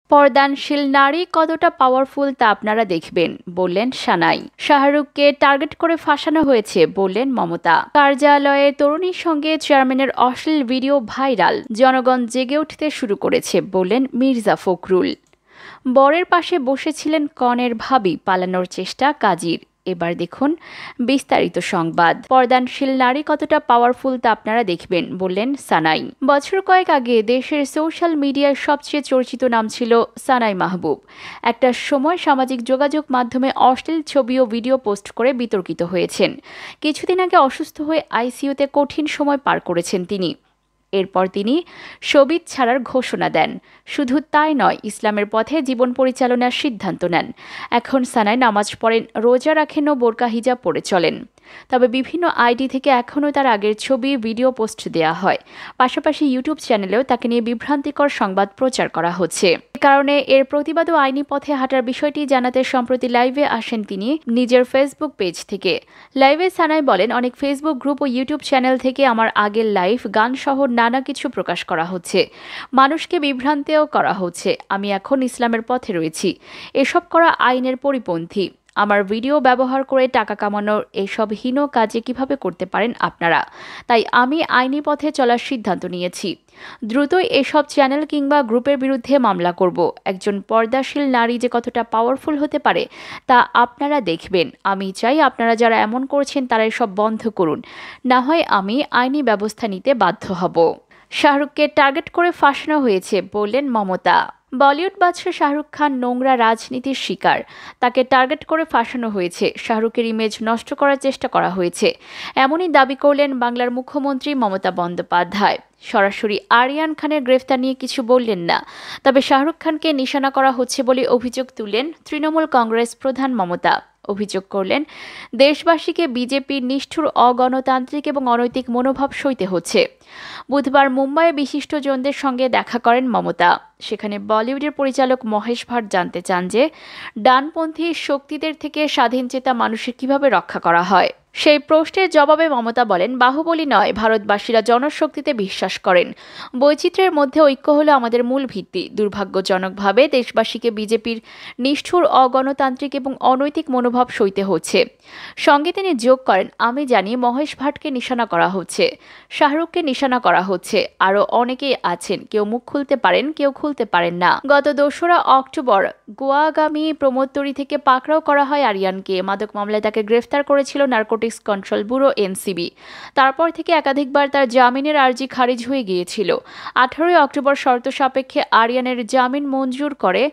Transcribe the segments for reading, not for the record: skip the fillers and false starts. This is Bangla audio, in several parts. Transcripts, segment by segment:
পর্দানশীল নারী কতটা পাওয়ারফুল তা আপনারা দেখবেন, বললেন সানাই। শাহরুখকে টার্গেট করে ফাঁসানো হয়েছে, বললেন মমতা। কার্যালয়ে তরুণীর সঙ্গে চেয়ারম্যানের অশ্লীল ভিডিও ভাইরাল, জনগণ জেগে উঠতে শুরু করেছে, বললেন মির্জা ফখরুল। বরের পাশে বসেছিলেন কনের ভাবি, পালানোর চেষ্টা কাজীর। এবার দেখুন বিস্তারিত সংবাদ। পর্দানশীল নারী কতটা পাওয়ারফুল তা আপনারা দেখবেন, বললেন সানাই। বছর কয়েক আগে দেশের সোশ্যাল মিডিয়ায় সবচেয়ে চর্চিত নাম ছিল সানাই মাহবুব। একটা সময় সামাজিক যোগাযোগ মাধ্যমে অশ্লীল ছবি ও ভিডিও পোস্ট করে বিতর্কিত হয়েছেন। কিছুদিন আগে অসুস্থ হয়ে আইসিইউতে কঠিন সময় পার করেছেন তিনি। এরপর তিনি শোবিজ ছাড়ার ঘোষণা দেন। শুধু তাই নয়, ইসলামের পথে জীবন পরিচালনার সিদ্ধান্ত নেন। এখন সানাই নামাজ পড়েন, রোজা রাখেন ও বোরকা হিজাব পরে চলেন। তবে বিভিন্ন আইডি থেকে এখনও তার আগের ছবি, ভিডিও পোস্ট দেওয়া হয়। পাশাপাশি ইউটিউব চ্যানেলেও তাকে নিয়ে বিভ্রান্তিকর সংবাদ প্রচার করা হচ্ছে। এ কারণে এর প্রতিবাদ ও আইনি পথে হাঁটার বিষয়টি জানাতে সম্প্রতি লাইভে আসেন তিনি নিজের ফেসবুক পেজ থেকে। লাইভে সানাই বলেন, অনেক ফেসবুক গ্রুপ ও ইউটিউব চ্যানেল থেকে আমার আগের লাইভ, গান সহ নানা কিছু প্রকাশ করা হচ্ছে। মানুষকে বিভ্রান্তিও করা হচ্ছে। আমি এখন ইসলামের পথে রয়েছি। এসব করা আইনের পরিপন্থী। আমার ভিডিও ব্যবহার করে টাকা কামানোর এসব হীন কাজে কিভাবে করতে পারেন আপনারা? তাই আমি আইনি পথে চলার সিদ্ধান্ত নিয়েছি। দ্রুতই এসব চ্যানেল কিংবা গ্রুপের বিরুদ্ধে মামলা করব। একজন পর্দাশীল নারী যে কতটা পাওয়ারফুল হতে পারে তা আপনারা দেখবেন। আমি চাই আপনারা যারা এমন করছেন তারা এসব বন্ধ করুন, না হয় আমি আইনি ব্যবস্থা নিতে বাধ্য হব। শাহরুখকে টার্গেট করে ফাঁসানো হয়েছে, বললেন মমতা। বলিউড বাদশা শাহরুখ খান নোংরা রাজনীতির শিকার। তাকে টার্গেট করে ফাঁসানো হয়েছে। শাহরুখের ইমেজ নষ্ট করার চেষ্টা করা হয়েছে, এমনই দাবি করলেন বাংলার মুখ্যমন্ত্রী মমতা বন্দ্যোপাধ্যায়। সরাসরি আরিয়ান খানের গ্রেফতার নিয়ে কিছু বললেন না। তবে শাহরুখ খানকে নিশানা করা হচ্ছে বলে অভিযোগ তুললেন তৃণমূল কংগ্রেস প্রধান মমতা। অভিযোগ করলেন, দেশবাসীকে বিজেপির নিষ্ঠুর, অগণতান্ত্রিক এবং অনৈতিক মনোভাব সইতে হচ্ছে। বুধবার মুম্বাইয়ে বিশিষ্টজনদের সঙ্গে দেখা করেন মমতা। সেখানে বলিউডের পরিচালক মহেশ ভাট জানতে চান যে ডানপন্থী শক্তিদের থেকে স্বাধীনচেতা মানুষের কিভাবে রক্ষা করা হয়। সেই প্রশ্নের জবাবে মমতা বলেন, বাহুবলী নয়, ভারতবাসীরা জনশক্তিতে বিশ্বাস করেন। বৈচিত্র্যের মধ্যে ঐক্য হলো আমাদের মূল ভিত্তি। দুর্ভাগ্যজনকভাবে দেশবাসীকে বিজেপির নিষ্ঠুর, অগণতান্ত্রিক এবং অনৈতিক মনোভাব সইতে হচ্ছে। সঙ্গে তিনি যোগ করেন, আমি জানি মহেশ ভাটকে নিশানা করা হচ্ছে, শাহরুখকে নিশানা করা হচ্ছে, আরও অনেকেই আছেন। কেউ মুখ খুলতে পারেন, কেউ খুলতে পারেন না। গত ২রা অক্টোবর গোয়াগামী প্রমোদতরী থেকে পাকড়াও করা হয় আরিয়ানকে। মাদক মামলায় তাকে গ্রেফতার করেছিল নার্কোটিক্স কন্ট্রোল ব্যুরো এনসিবি। তারপর থেকে একাধিকবার তার জামিনের আর্জি খারিজ হয়ে গিয়েছিল। 18 অক্টোবর শর্ত সাপেক্ষে আরিয়ানের জামিন মঞ্জুর করে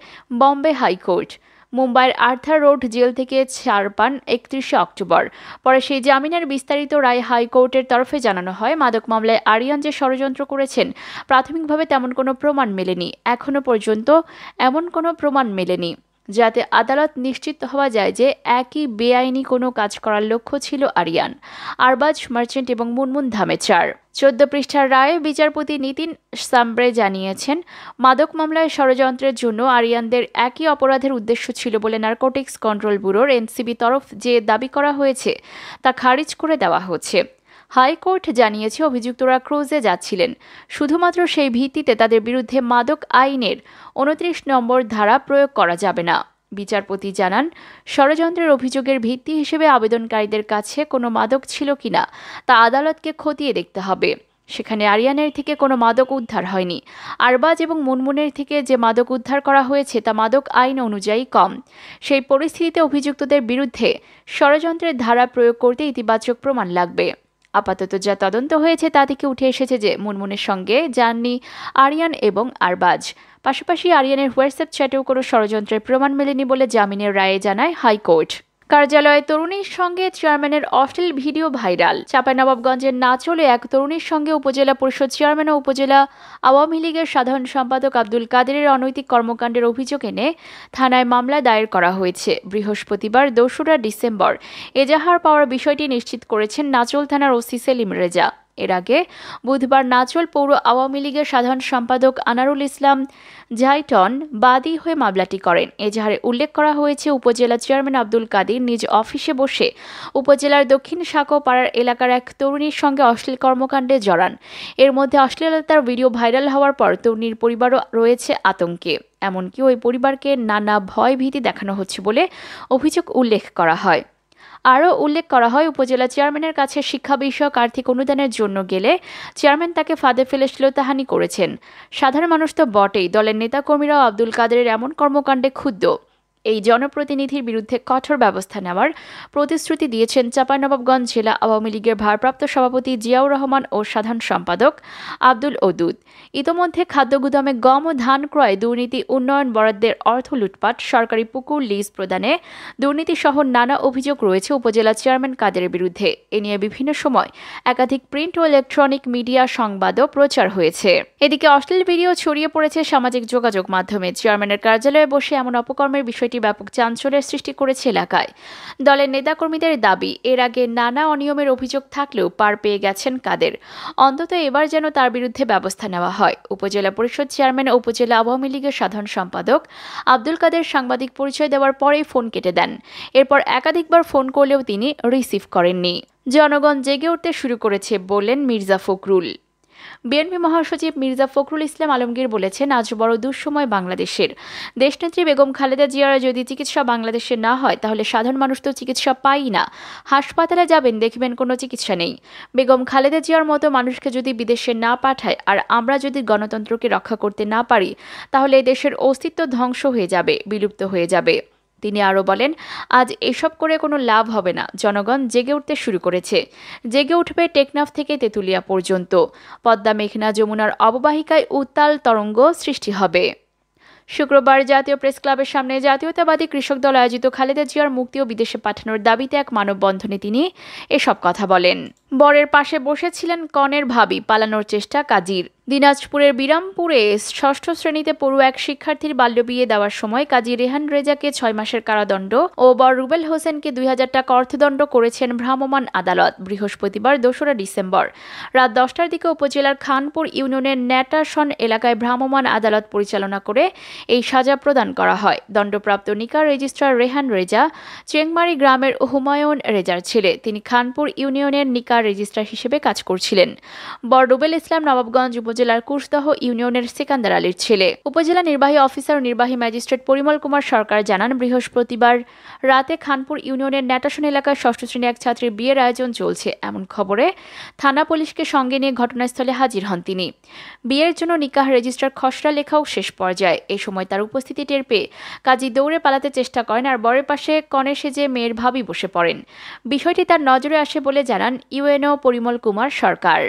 বম্বে হাইকোর্ট। মুম্বাইয়ের আর্থার রোড জেল থেকে ছাড় পান 31 অক্টোবর। পরে সেই জামিনের বিস্তারিত রায় হাইকোর্টের তরফে জানানো হয়। মাদক মামলায় আরিয়ান যে ষড়যন্ত্র করেছেন, প্রাথমিকভাবে তেমন কোনো প্রমাণ মেলেনি। এখনও পর্যন্ত এমন কোনো প্রমাণ মেলেনি যাতে আদালত নিশ্চিত হওয়া যায় যে একই বেআইনি কোনো কাজ করার লক্ষ্য ছিল আরিয়ান, আরবাজ মার্চেন্ট এবং মুনমুন ধামেচার। 14 পৃষ্ঠার রায়ে বিচারপতি নিতিন সামব্রে জানিয়েছেন, মাদক মামলায় ষড়যন্ত্রের জন্য আরিয়ানদের একই অপরাধের উদ্দেশ্য ছিল বলে নার্কোটিক্স কন্ট্রোল ব্যুরোর এনসিবি তরফ যে দাবি করা হয়েছে তা খারিজ করে দেওয়া হচ্ছে। হাইকোর্ট জানিয়েছে, অভিযুক্তরা ক্রুজে যাচ্ছিলেন। শুধুমাত্র সেই ভিত্তিতে তাদের বিরুদ্ধে মাদক আইনের 29 নম্বর ধারা প্রয়োগ করা যাবে না। বিচারপতি জানান, ষড়যন্ত্রের অভিযোগের ভিত্তি হিসেবে আবেদনকারীদের কাছে কোনো মাদক ছিল কিনা তা আদালতকে খতিয়ে দেখতে হবে। সেখানে আরিয়ানের থেকে কোনো মাদক উদ্ধার হয়নি। আরবাজ এবং মুনমুনের থেকে যে মাদক উদ্ধার করা হয়েছে তা মাদক আইন অনুযায়ী কম। সেই পরিস্থিতিতে অভিযুক্তদের বিরুদ্ধে ষড়যন্ত্রের ধারা প্রয়োগ করতে ইতিবাচক প্রমাণ লাগবে। আপাতত যা তদন্ত হয়েছে তা থেকে উঠে এসেছে যে মুনমুনের সঙ্গে যাননি আরিয়ান এবং আরবাজ। পাশাপাশি আরিয়ানের হোয়াটসঅ্যাপ চ্যাটেও কোনো ষড়যন্ত্রের প্রমাণ মেলেনি বলে জামিনের রায়ে জানায় হাইকোর্ট। কার্যালয়ে তরুণীর সঙ্গে চেয়ারম্যানের অশ্লীল ভিডিও ভাইরাল। চাঁপাইনবাবগঞ্জের নাচলে এক তরুণীর সঙ্গে উপজেলা পরিষদ চেয়ারম্যান ও উপজেলা আওয়ামী লীগের সাধারণ সম্পাদক আব্দুল কাদেরের অনৈতিক কর্মকাণ্ডের অভিযোগ এনে থানায় মামলা দায়ের করা হয়েছে। বৃহস্পতিবার ২রা ডিসেম্বর এজাহার পাওয়ার বিষয়টি নিশ্চিত করেছেন নাচল থানার ওসি সেলিম রেজা। এর আগে বুধবার নাচল পৌর আওয়ামী লীগের সাধারণ সম্পাদক আনারুল ইসলাম জাইটন বাদী হয়ে মামলাটি করেন। এজাহারে উল্লেখ করা হয়েছে, উপজেলা চেয়ারম্যান আব্দুল কাদির নিজ অফিসে বসে উপজেলার দক্ষিণ সাঁকোপাড়ার এলাকার এক তরুণীর সঙ্গে অশ্লীল কর্মকাণ্ডে জড়ান। এর মধ্যে অশ্লীলতার ভিডিও ভাইরাল হওয়ার পর তরুণীর পরিবারও রয়েছে আতঙ্কে। এমনকি ওই পরিবারকে নানা ভয় ভীতি দেখানো হচ্ছে বলে অভিযোগ উল্লেখ করা হয়। আরও উল্লেখ করা হয়, উপজেলা চেয়ারম্যানের কাছে শিক্ষা বিষয়ক আর্থিক অনুদানের জন্য গেলে চেয়ারম্যান তাকে ফাঁদে ফেলে শ্লীলতাহানি করেছেন। সাধারণ মানুষ তো বটেই, দলের নেতাকর্মীরাও আব্দুল কাদেরের এমন কর্মকাণ্ডে ক্ষুব্ধ। এই জনপ্রতিনিধির বিরুদ্ধে কঠোর ব্যবস্থা নেওয়ার প্রতিশ্রুতি দিয়েছেন চাঁপাইনবাবগঞ্জ জেলা আওয়ামী লীগের ভারপ্রাপ্ত সভাপতি জিয়াউর রহমান ও সাধারণ সম্পাদক আব্দুল ওদুদ। ইতোমধ্যে খাদ্য গুদামে গম ও ধান ক্রয় দুর্নীতি, উন্নয়ন বরাদ্দের অর্থ লুটপাট, সরকারি পুকুর লিজ প্রদানে দুর্নীতিসহ নানা অভিযোগ রয়েছে উপজেলা চেয়ারম্যান কাদেরের বিরুদ্ধে। এ নিয়ে বিভিন্ন সময় একাধিক প্রিন্ট ও ইলেকট্রনিক মিডিয়া সংবাদও প্রচার হয়েছে। এদিকে অশ্লীল ভিডিও ছড়িয়ে পড়েছে সামাজিক যোগাযোগ মাধ্যমে। চেয়ারম্যানের কার্যালয়ে বসে এমন অপকর্মের বিষয়টি ব্যাপক চাঞ্চল্যের সৃষ্টি করেছে এলাকায়। দলের নেতাকর্মীদের দাবি, এর আগে নানা অনিয়মের অভিযোগ থাকলেও পার পেয়ে গেছেন কাদের। অন্তত এবার যেন তার বিরুদ্ধে ব্যবস্থা নেওয়া হয়। উপজেলা পরিষদ চেয়ারম্যান ও উপজেলা আওয়ামী লীগের সাধারণ সম্পাদক আব্দুল কাদের সাংবাদিক পরিচয় দেওয়ার পরেই ফোন কেটে দেন। এরপর একাধিকবার ফোন করলেও তিনি রিসিভ করেননি। জনগণ জেগে উঠতে শুরু করেছে বললেন মির্জা ফখরুল। বিএনপি মহাসচিব মির্জা ফখরুল ইসলাম আলমগীর বলেছেন, আজ বড় দুঃসময় বাংলাদেশের। দেশনেত্রী বেগম খালেদা জিয়ার যদি চিকিৎসা বাংলাদেশে না হয়, তাহলে সাধারণ মানুষ তো চিকিৎসা পাই না। হাসপাতালে যাবেন, দেখবেন কোনো চিকিৎসা নেই। বেগম খালেদা জিয়ার মতো মানুষকে যদি বিদেশে না পাঠায়, আর আমরা যদি গণতন্ত্রকে রক্ষা করতে না পারি, তাহলে এই দেশের অস্তিত্ব ধ্বংস হয়ে যাবে, বিলুপ্ত হয়ে যাবে। তিনি আরও বলেন, আজ এসব করে কোনো লাভ হবে না। জনগণ জেগে উঠতে শুরু করেছে। জেগে উঠবে টেকনাফ থেকে তেঁতুলিয়া পর্যন্ত। পদ্মা, মেঘনা, যমুনার অববাহিকায় উত্তাল তরঙ্গ সৃষ্টি হবে। শুক্রবার জাতীয় প্রেস ক্লাবের সামনে জাতীয়তাবাদী কৃষক দল আয়োজিত খালেদা জিয়ার মুক্তি ও বিদেশে পাঠানোর দাবিতে এক মানববন্ধনে তিনি এসব কথা বলেন। বরের পাশে বসেছিলেন কনের ভাবি, পালানোর চেষ্টা কাজীর। দিনাজপুরের বিরামপুরে ষষ্ঠ শ্রেণীতে পড়ুয়া এক শিক্ষার্থীর বাল্যবিয়ে দেওয়ার সময় কাজী রেহান রেজাকে ৬ মাসের কারাদণ্ড ও বর রুবেল হোসেনকে ২০০০ টাকা অর্থদণ্ড করেছেন ভ্রাম্যমাণ আদালত। বৃহস্পতিবার ২রা ডিসেম্বর রাত ১০টার দিকে উপজেলার খানপুর ইউনিয়নের ন্যাটাশন এলাকায় ভ্রাম্যমাণ আদালত পরিচালনা করে এই সাজা প্রদান করা হয়। দণ্ডপ্রাপ্ত নিকার রেজিস্ট্রার রেহান রেজা চেংমারি গ্রামের হুমায়ুন রেজার ছেলে। তিনি খানপুর ইউনিয়নের নিকার রেজিস্ট্রার হিসেবে কাজ করছিলেন। বর রুবেল ইসলাম নবাবগঞ্জ উপজেলার কুশদহ ইউনিয়নের সিকান্দার আলীর ছেলে। উপজেলা নির্বাহী অফিসার ও নির্বাহী ম্যাজিস্ট্রেট পরিমল কুমার সরকার জানান, বৃহস্পতিবার রাতে খানপুর ইউনিয়নের ন্যাটাশন এলাকায় ষষ্ঠ শ্রেণী এক ছাত্রীর বিয়ের আয়োজন চলছে। এমন খবরে থানা পুলিশকে সঙ্গে নিয়ে ঘটনাস্থলে হাজির হন তিনি। বিয়ের জন্য নিকাহ রেজিস্ট্রার খসড়া লেখাও শেষ পর্যায়ে। এই সময় তার উপস্থিতি টের পেয়ে কাজী দৌড়ে পালাতে চেষ্টা করেন, আর বরের পাশে কনে সেজে মেয়ের ভাবি বসে পড়েন। বিষয়টি তার নজরে আসে বলে জানান ইউএনও পরিমল কুমার সরকার।